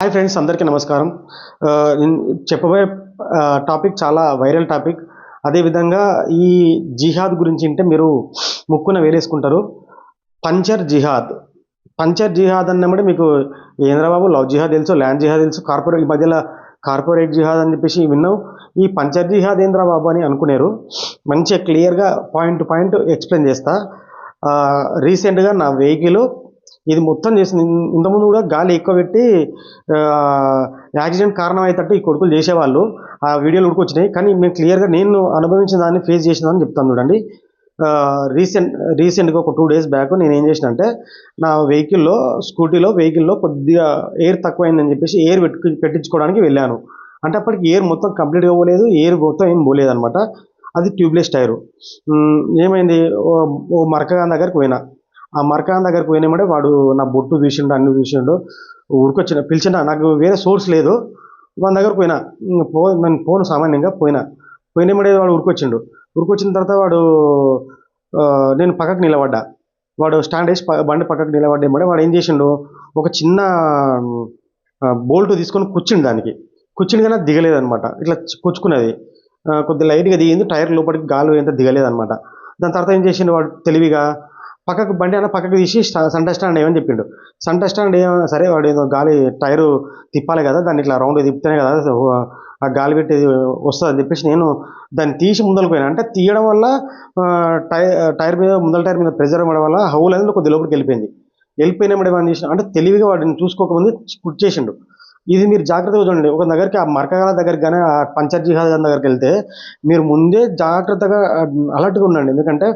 Hi friends, అందరికీ నమస్కారం. నేను చెప్పబోయే టాపిక్ చాలా వైరల్ టాపిక్. అదేవిధంగా ఈ జిహాద్ గురించి అంటే మీరు ముక్కున వేలేసుకుంటారు. పంచర్ జిహాద్. పంచర్ జిహాద్ అన్నమాట మీకు ఏంద్రా బాబు, లవ్ జిహాద్ తెలుసు, ల్యాండ్ జిహాద్ తెలుసు, కార్పొరేట్ ఈ మధ్యలో కార్పొరేట్ జిహాద్ అని చెప్పేసి విన్నాం. ఈ పంచర్ జిహాద్ ఏంద్రా బాబు అని అనుకునేరు. మంచిగా క్లియర్గా పాయింట్ టు పాయింట్ ఎక్స్ప్లెయిన్ చేస్తా. రీసెంట్గా నా వెహికల్ ఇది మొత్తం చేసింది. ఇంతకుముందు కూడా గాలి ఎక్కువ పెట్టి యాక్సిడెంట్ కారణం అయ్యేటట్టు ఈ కొడుకులు చేసేవాళ్ళు. ఆ వీడియోలు ఉడికొచ్చినాయి. కానీ మేము క్లియర్గా నేను అనుభవించిన దాన్ని ఫేస్ చేసినాదని చెప్తాను చూడండి. రీసెంట్గా ఒక 2 days బ్యాక్ నేను ఏం చేసిన అంటే, నా వెహికల్లో కొద్దిగా ఎయిర్ తక్కువైందని చెప్పేసి ఎయిర్ పెట్టించుకోవడానికి వెళ్ళాను. అంటే అప్పటికి ఎయిర్ మొత్తం కంప్లీట్గా పోలేదు, ఎయిర్ మొత్తం ఏం పోలేదు అనమాట. అది ట్యూబ్లెస్ టైరు. ఏమైంది, ఓ మరకగాన్ దగ్గరికి పోయినా. ఆ మరకాన్ దగ్గరికి పోయినామంటే వాడు నా బొట్టు చూసిండు, అన్ని చూసిండు, ఉరికొచ్చిన పిలిచిన. నాకు వేరే సోర్స్ లేదు. వాని దగ్గరకు పోయినా. నేను పోను, సామాన్యంగా పోయినామంటే వాడు ఉరికొచ్చిండు. ఉరికొచ్చిన తర్వాత నేను పక్కకు నిలబడ్డా. వాడు స్టాండ్ వేసి బండి పక్కకు నిలబడ్డేమంటే వాడు ఏం చేసిండు, ఒక చిన్న బోల్ట్ తీసుకొని కూర్చుండు. దానికి కూర్చుని కానీ దిగలేదు అనమాట. ఇట్లా కూర్చుకున్నది కొద్దిగా లైట్గా దిగింది. టైర్ లోపలికి గాలి ఎంత దిగలేదు అనమాట. దాని తర్వాత ఏం చేసిండు వాడు తెలివిగా, బండి అన్న పక్కకు తీసి సెంటర్ స్టాండ్ ఏమని చెప్పిండు. సెంటర్ స్టాండ్ సరే, వాడు ఏదో గాలి టైరు తిప్పాలి కదా, దాన్ని ఇట్లా రౌండ్ తిప్పితేనే కదా ఆ గాలి పెట్టేది వస్తుంది అని చెప్పేసి నేను దాన్ని తీసి ముందరకు పోయినా. అంటే తీయడం వల్ల ముందల టైర్ మీద ప్రెజర్ ఇవ్వడం వల్ల హౌల్ అనేది కొద్ది లోపలికి వెళ్ళిపోయినామంటే ఏమని చేసిన అంటే, తెలివిగా వాడిని చూసుకోకముందు చేసిండు. ఇది మీరు జాగ్రత్తగా చూడండి. ఒక దగ్గరికి, ఆ మరకగాల దగ్గరికి కానీ, ఆ పంచర్ జిహాద్ దగ్గరికి వెళ్తే మీరు ముందే జాగ్రత్తగా అలర్ట్గా ఉండండి. ఎందుకంటే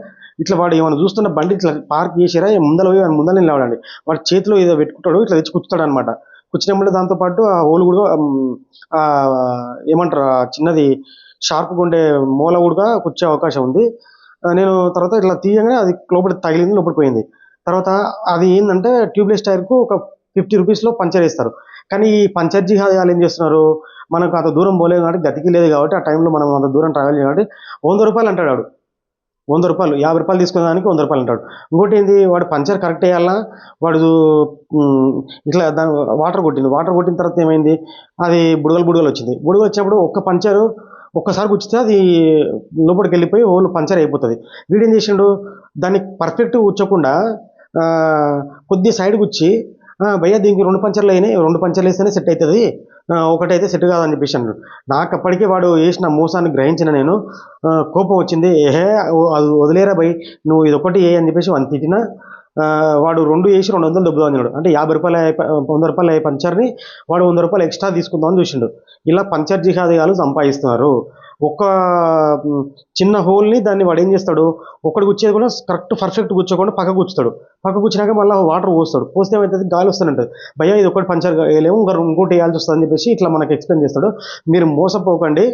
ఇట్లా వాడు ఏమైనా చూస్తున్న బండి ఇట్లా పార్క్ చేసిరా, ముందర పోయి ముందర నిలబడండి. వాడు చేతిలో ఏదో పెట్టుకుంటాడు, ఇట్లా తెచ్చి కూర్చుతాడు అనమాట. కూర్చున్నప్పుడు దాంతోపాటు ఆ హోల్ కూడా ఏమంటారు, చిన్నది షార్ప్గా ఉండే మూల కూడా కూర్చే అవకాశం ఉంది. నేను తర్వాత ఇట్లా తీయగానే అది లోపల తగిలింది, లోపలికి పోయింది. తర్వాత అది ఏంటంటే, ట్యూబ్లెస్ టైర్కు ఒక 50 రూపీస్లో పంచర్ వేస్తారు. కానీ ఈ పంచర్ జిహాద్ వాళ్ళు ఏం చేస్తున్నారు, మనకు అంత దూరం పోలేదు కాబట్టి, గతికి లేదు కాబట్టి, ఆ టైంలో మనం అంత దూరం ట్రావెల్ చేయాలి కాబట్టి 100 రూపాయలు అంటాడు వాడు. 100 రూపాయలు, 50 రూపాయలు తీసుకునేదానికి 100 రూపాయలు అంటాడు. ఇంకోటి ఏంది, వాడు పంచర్ కరెక్ట్ వేయాలా, వాడు ఇట్లా దాని వాటర్ కొట్టిన తర్వాత ఏమైంది, అది బుడగలు వచ్చింది. బుడగలు వచ్చినప్పుడు ఒక్కసారి గుచ్చితే అది లోపలికి వెళ్ళిపోయి ఓళ్ళు పంచర్ అయిపోతుంది. వీడేం చేసిండు, దాన్ని పర్ఫెక్ట్ కూర్చోకుండా కొద్ది సైడ్ గుచ్చి, భయ్యా దీనికి 2 పంచర్లు అయినాయి, 2 పంచర్లు వేస్తేనే సెట్ అవుతుంది, ఒకటైతే సెట్ కాదని చెప్పేసి అన్నాడు. నాకు అప్పటికే వాడు వేసిన మోసాన్ని గ్రహించిన నేను, కోపం వచ్చింది. అది వదిలేరా భయ్, నువ్వు ఇది ఒకటి అని చెప్పేసి వాడిని తిట్టిన. వాడు 2 వేసి 200 దొబ్బుదాం అన్నాడు. అంటే 50 రూపాయలు 100 రూపాయలు అయ్యే పంచర్ని వాడు 100 రూపాయలు ఎక్స్ట్రా తీసుకుందామని చూసిండు. ఇలా పంచర్ జిహాదీగాలు సంపాదిస్తున్నారు. ఒక చిన్న హోల్ని దాన్ని వాడు ఏం చేస్తాడు, ఒకటి గుచ్చేది కూడా కరెక్ట్ పర్ఫెక్ట్ కూర్చోకుండా పక్క కూర్చుతాడు. పక్క కూర్చున్నాక మళ్ళీ వాటర్ పోస్తే ఏమవుతుంది, గాలి వస్తుంటుంది. భయ్యా ఇది ఒకటి పంచర్ వేయలేము, ఇంకోటి వేయాల్సి వస్తుంది అని చెప్పేసి ఇట్లా మనకు ఎక్స్ప్లెయిన్ చేస్తాడు. మీరు మోసపోకండి,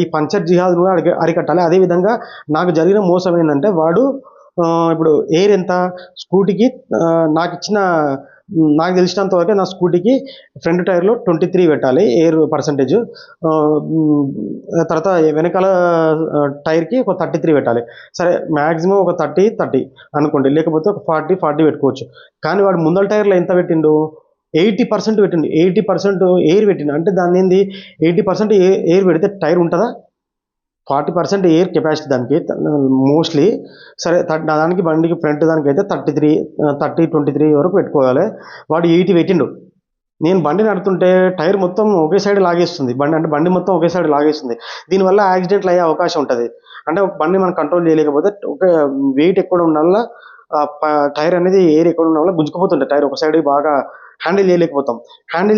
ఈ పంచర్ జిహాద్ కూడా అరికట్టాలి. అదేవిధంగా నాకు జరిగిన మోసం ఏంటంటే, వాడు ఇప్పుడు ఎయిర్ ఎంత స్కూటీకి నాకు తెలిసినంత వరకు నా స్కూటీకి ఫ్రంట్ టైర్లో 23 పెట్టాలి ఎయిర్ పర్సంటేజ్. తర్వాత వెనకాల టైర్కి ఒక 33 పెట్టాలి. సరే, మ్యాక్సిమం ఒక 30 అనుకోండి, లేకపోతే ఒక 40 పెట్టుకోవచ్చు. కానీ వాడు ముందల టైర్లో ఎంత పెట్టిండు, 80% పెట్టిండు. 80% ఎయిర్ పెట్టిండు. అంటే దాన్ని ఏంది, 80% ఎయిర్ పెడితే టైర్ ఉంటుందా? 40% ఎయిర్ కెపాసిటీ దానికి మోస్ట్లీ. సరే, దానికి బండికి ఫ్రంట్ దానికి అయితే 23 వరకు పెట్టుకోవాలి. వాడు 80 పెట్టిండు. నేను బండి నడుతుంటే టైర్ మొత్తం ఒకే సైడ్ లాగేస్తుంది. బండి మొత్తం ఒకే సైడ్ లాగేస్తుంది. దీనివల్ల యాక్సిడెంట్లు అయ్యే అవకాశం ఉంటుంది. అంటే బండి మనం కంట్రోల్ చేయలేకపోతే, ఒక వెయిట్ ఎక్కువ ఉండాల, టైర్ అనేది ఎయిర్ ఎక్కువ ఉండడం వల్ల గుంజుకుపోతుంటాయి. టైర్ ఒక సైడ్ బాగా హ్యాండిల్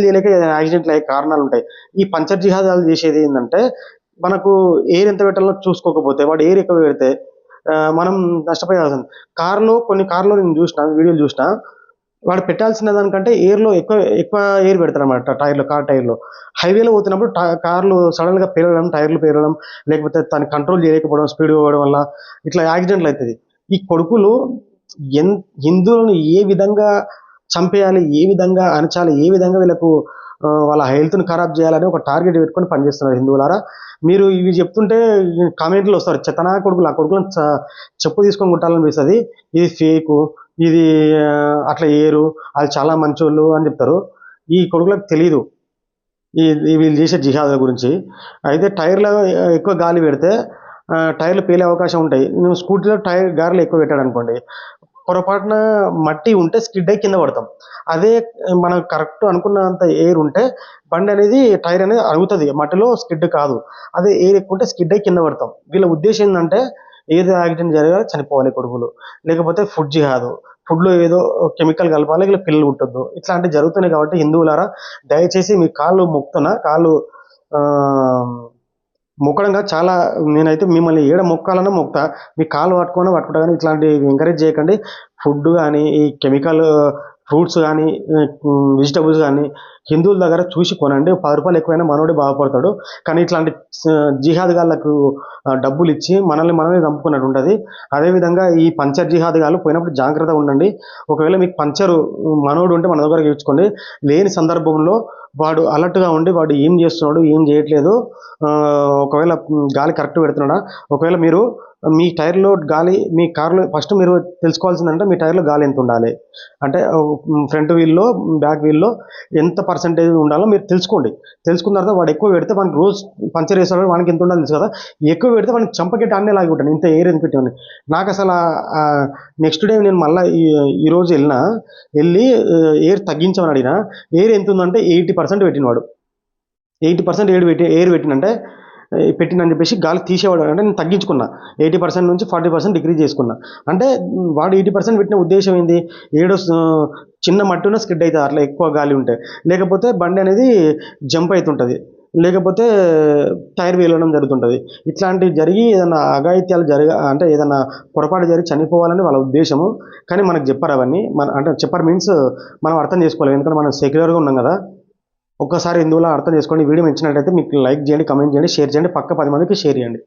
చేయలేక యాక్సిడెంట్లు అయ్యే కారణాలు ఉంటాయి. ఈ పంచర్ జిహాదాలు చేసేది ఏంటంటే, మనకు ఎయిర్ ఎంత పెట్టాలో చూసుకోకపోతే, వాడు ఎయిర్ ఎక్కువ పెడితే మనం నష్టపోయాల్సింది. కొన్ని కార్లో నేను వీడియోలు చూసిన, వాడు పెట్టాల్సిన దానికంటే ఎయిర్లో ఎక్కువ ఎయిర్ పెడతారు అన్నమాట కార్ టైర్లో. హైవేలో పోతున్నప్పుడు కార్లు సడన్గా టైర్లు పేరడం, లేకపోతే తను కంట్రోల్ చేయలేకపోవడం, స్పీడ్ పోవడం వల్ల ఇట్లా యాక్సిడెంట్లు అవుతుంది. ఈ కొడుకులు హిందువులను ఏ విధంగా చంపేయాలి, ఏ విధంగా అణచాలి, ఏ విధంగా వీళ్ళకు వాళ్ళ హెల్త్ని ఖరాబ్ చేయాలని ఒక టార్గెట్ పెట్టుకొని పనిచేస్తున్నారు హిందువులారా. మీరు ఇవి చెప్తుంటే కామెంట్లు వస్తారు, చెత్తనా కొడుకులు, ఆ కొడుకులను చెప్పు తీసుకొని కుట్టాలనిపిస్తుంది. ఇది ఫేకు, ఇది అట్లా ఏరు, అది చాలా మంచోళ్ళు అని చెప్తారు. ఈ కొడుకులకు తెలీదు ఈ ఈ వీళ్ళు చేసే జిహాదుల గురించి. అయితే టైర్‌లో ఎక్కువ గాలి పెడితే టైర్‌లు పేలే అవకాశం ఉంటాయి. నువ్వు స్కూటీలో టైర్ గాలిలో ఎక్కువ పెట్టాడనుకోండి, పొరపాటున మట్టి ఉంటే స్కిడ్ అయ్యి కింద పడతాం. అదే మనం కరెక్ట్ అనుకున్నంత ఎయిర్ ఉంటే బండనేది టైర్ అనేది అరుగుతది. మట్టిలో స్కిడ్ కాదు. అదే ఎయిర్ ఎక్కువుంటే స్కిడ్ అయ్యి కింద పడతాం. వీళ్ళ ఉద్దేశ్యం ఏందంటే ఏదో యాక్సిడెంట్ జరగాలి, చనిపోవాలి కొడుకులు. లేకపోతే ఫుడ్ జిహాదు. ఫుడ్‌లో ఏదో కెమికల్ కలపాలి, ఇలా పిల్లలు పుట్టొద్దు. ఇట్లాంటివి జరుగుతున్నాయి కాబట్టి హిందువులారా దయచేసి మీ కాళ్ళు మొక్కుతున్నా. కాళ్ళు ఆహ్, మొక్కడంగా చాలా నేనైతే మిమ్మల్ని ఏడ మొక్కాలన్నా మొక్కుతా. మీ కాళ్ళు పట్టుకుంటా గానీ ఇట్లాంటివి ఎంకరేజ్ చేయకండి. ఫుడ్ గానీ, ఈ కెమికల్ ఫ్రూట్స్ గానీ, వెజిటబుల్స్ గానీ హిందువుల దగ్గర చూసి కొనండి. రూ. 10 ఎక్కువైనా మనోడే బాగుపడతాడు. కానీ ఇట్లాంటి జిహాద్ గాళ్ళకు డబ్బులిచ్చి మనల్ని చంపుకున్నట్టు ఉంటది. అదేవిధంగా ఈ పంచర్ జిహాద్ గాళ్ళు పోయినప్పుడు జాగ్రత్తగా ఉండండి. ఒకవేళ మీకు పంచరు మనోడు ఉంటే మన దగ్గర ఇచ్చుకోండి. లేని సందర్భంలో వాడు అలర్ట్‌గా ఉండి వాడు ఏం చేస్తున్నాడు, ఏం చేయట్లేదు, ఒకవేళ గాలి కరెక్ట్ పెడుతున్నాడా, ఒకవేళ మీరు మీ టైర్‌లో గాలి మీ కార్‌లో ఫస్ట్ మీరు తెలుసుకోవాల్సిందంటే మీ టైర్‌లో గాలి ఎంత ఉండాలి. అంటే ఫ్రంట్ వీల్‌లో, బ్యాక్ వీల్‌లో ఎంత పర్సెంటేజ్ ఉండాలో మీరు తెలుసుకోండి. తెలుసుకున్న తర్వాత వాడు ఎక్కువ పెడితే వానికి రోజు పంచర్ వేసేవాడు వానికి ఎంత ఉండాలో తెలుసు కదా! ఎక్కువ పెడితే వాడిని చంపకెట్టి ఆడనే లాగుంటాను. ఇంత ఎయిర్ ఎందుకు పెట్టామని. నాకసల నెక్స్ట్ డే నేను మళ్ళా ఈరోజు ఎళ్లి ఎయిర్ తగ్గించమని అడిగినా, ఎయిర్ ఎంతుందంటే 80% పెట్టిండు వాడు. 80% ఎయిర్ పెట్టిండంటే పెట్టిండని చెప్పేసి గాలి తీసేవాడు. అంటే నేను తగ్గించుకున్నా. 80% నుంచి 40% డిక్రీజ్ చేసుకున్నా. అంటే వాడు 80% పెట్టిన ఉద్దేశ్యం ఏంది? చిన్న మట్టి ఉన్న స్కిడ్ అయితది అట్లా ఎక్కువ గాలి ఉంటే. లేకపోతే బండి అనేది జంప్ అయితుంటది. లేకపోతే టైర్ పేలడం జరుగుతుంటది. ఇట్లాంటివి జరిగి ఏదన్నా అఘాయిత్యాలు అంటే ఏదన్నా పొరపాటు జరిగి చనిపోవాలని వాళ్ళ ఉద్దేశము. కానీ మనకు చెప్పరు అవన్నీ. అంటే చెప్పరు మీన్స్ మనం అర్థం చేసుకోలేం. ఎందుకంటే మనం సెక్యులర్‌గా ఉన్నాం గదా! ఒక్కసారి హిందువులా అర్థం చేసుకోండి. వీడియో నచ్చినట్టయితే మీకు లైక్ చేయండి, కామెంట్ చేయండి, షేర్ చేయండి. పక్క 10 మందికి షేర్ చేయండి.